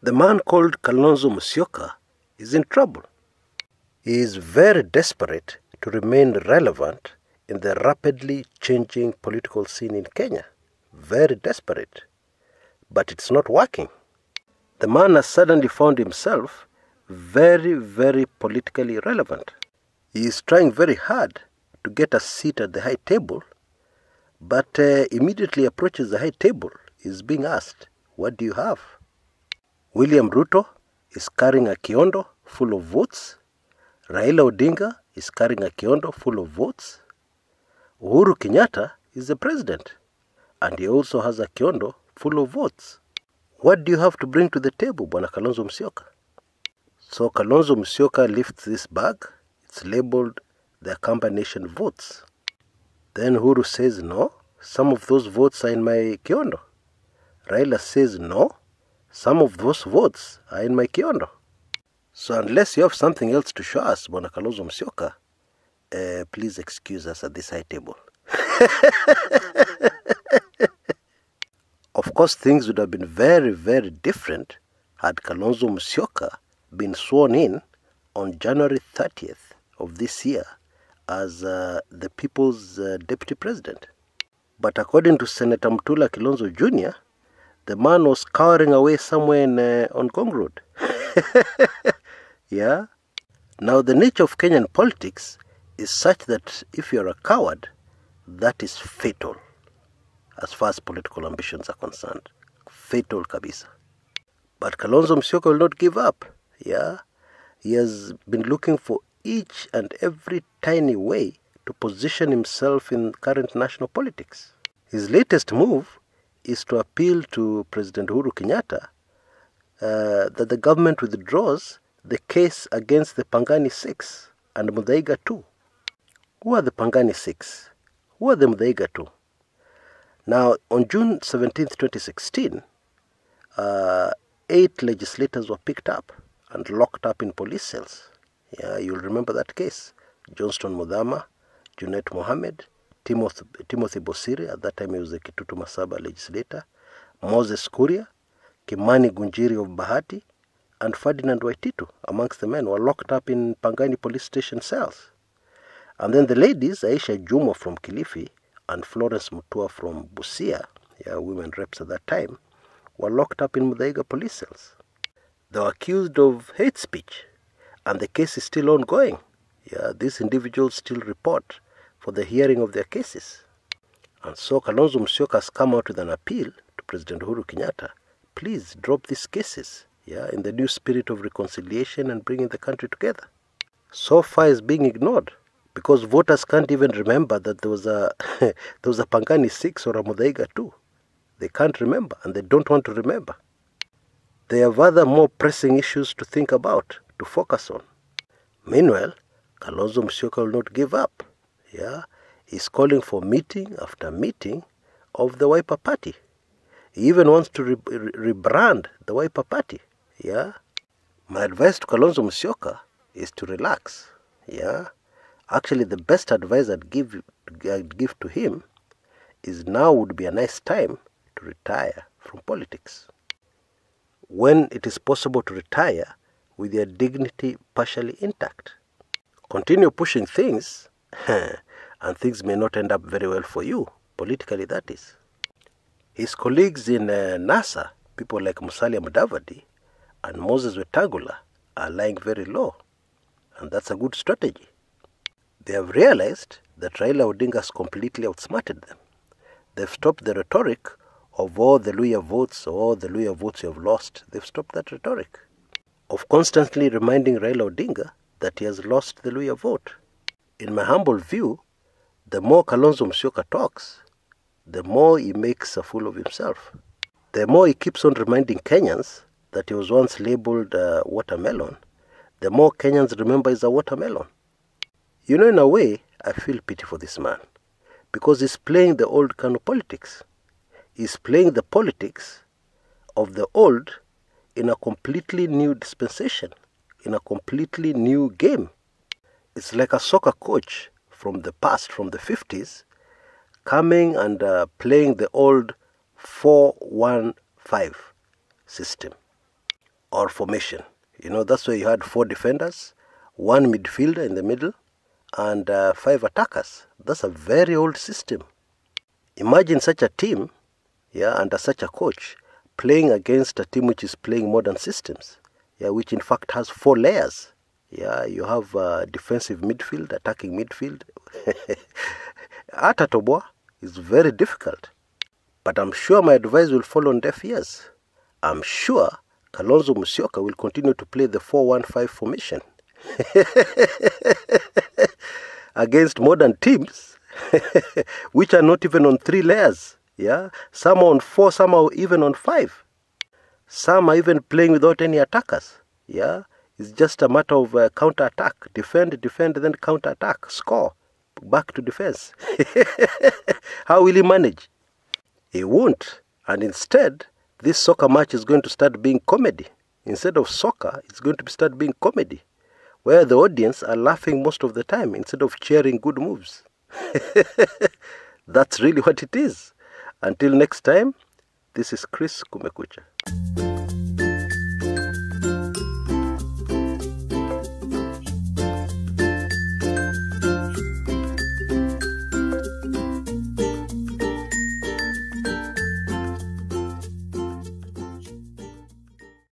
The man called Kalonzo Musyoka is in trouble. He is very desperate to remain relevant in the rapidly changing political scene in Kenya. Very desperate. But it's not working. The man has suddenly found himself very, very politically relevant. He is trying very hard to get a seat at the high table, but immediately approaches the high table, is being asked, what do you have? William Ruto is carrying a kiondo full of votes. Raila Odinga is carrying a kiondo full of votes. Uhuru Kenyatta is the president, and he also has a kiondo full of votes. What do you have to bring to the table, Bwana Kalonzo Musyoka? So Kalonzo Musyoka lifts this bag. It's labeled the combination votes. Then Uhuru says, no, some of those votes are in my kiondo. Raila says, no, some of those votes are in my kiondo. So unless you have something else to show us, Bwana Kalonzo Musyoka, please excuse us at this high table. Of course, things would have been very, very different had Kalonzo Musyoka been sworn in on January 30th of this year as the people's deputy president. But according to Senator Mutula Kilonzo Jr., the man was cowering away somewhere on Gong Road. Yeah? Now, the nature of Kenyan politics is such that if you're a coward, that is fatal as far as political ambitions are concerned. Fatal kabisa. But Kalonzo Musyoka will not give up. Yeah? He has been looking for each and every tiny way to position himself in current national politics. His latest move is to appeal to President Uhuru Kenyatta that the government withdraws the case against the Pangani 6 and Muthaiga 2. Who are the Pangani 6? Who are the Muthaiga 2? Now, on June 17, 2016, 8 legislators were picked up and locked up in police cells. Yeah, you'll remember that case. Johnston Muthama, Junet Mohammed, Timothy Bosire, at that time he was the Kitutu Masaba legislator, Moses Kuria, Kimani Gunjiri of Bahati, and Ferdinand Waititu, amongst the men, were locked up in Pangani police station cells. And then the ladies, Aisha Juma from Kilifi and Florence Mutua from Busia, women reps at that time, were locked up in Muthaiga police cells. They were accused of hate speech, and the case is still ongoing. These individuals still report for the hearing of their cases. And so Kalonzo Musyoka has come out with an appeal to President Uhuru Kenyatta, please drop these cases, in the new spirit of reconciliation and bringing the country together. So far is being ignored, because voters can't even remember that there was a Pangani 6 or a Muthaiga 2. They can't remember, and they don't want to remember. They have other more pressing issues to think about, to focus on. Meanwhile, Kalonzo Musyoka will not give up. He's calling for meeting after meeting of the Wiper Party. He even wants to rebrand the Wiper Party. My advice to Kalonzo Musyoka is to relax. Actually, the best advice I'd give to him is now would be a nice time to retire from politics. When it is possible to retire with your dignity partially intact. Continue pushing things, and things may not end up very well for you, politically that is. His colleagues in NASA, people like Musalia Mudavadi and Moses Wetangula, are lying very low, and that's a good strategy. They have realized that Raila Odinga has completely outsmarted them. They've stopped the rhetoric of all the Luhya votes or all the Luhya votes you have lost. They've stopped that rhetoric of constantly reminding Raila Odinga that he has lost the Luhya vote. In my humble view, the more Kalonzo Musyoka talks, the more he makes a fool of himself. The more he keeps on reminding Kenyans that he was once labeled watermelon, the more Kenyans remember he's a watermelon. In a way, I feel pity for this man, because he's playing the old kind of politics. He's playing the politics of the old in a completely new dispensation, in a completely new game. It's like a soccer coach from the past, from the 50s, coming and playing the old 4-1-5 system. or formation. You know, that's why you had 4 defenders, 1 midfielder in the middle, and 5 attackers. That's a very old system. Imagine such a team, yeah, under such a coach, playing against a team which is playing modern systems, yeah, which in fact has 4 layers. Yeah, you have defensive midfield, attacking midfield. Atatoboa is very difficult. But I'm sure my advice will fall on deaf ears. I'm sure Kalonzo Musyoka will continue to play the 4-1-5 formation against modern teams which are not even on 3 layers. Yeah, some are on 4, some are even on 5. Some are even playing without any attackers. Yeah, it's just a matter of counter-attack. Defend, then counter-attack. Score. Back to defense. How will he manage? He won't. And instead, this soccer match is going to start being comedy. Instead of soccer, it's going to start being comedy, where the audience are laughing most of the time instead of cheering good moves. That's really what it is. Until next time, this is Kshs Kumekucha.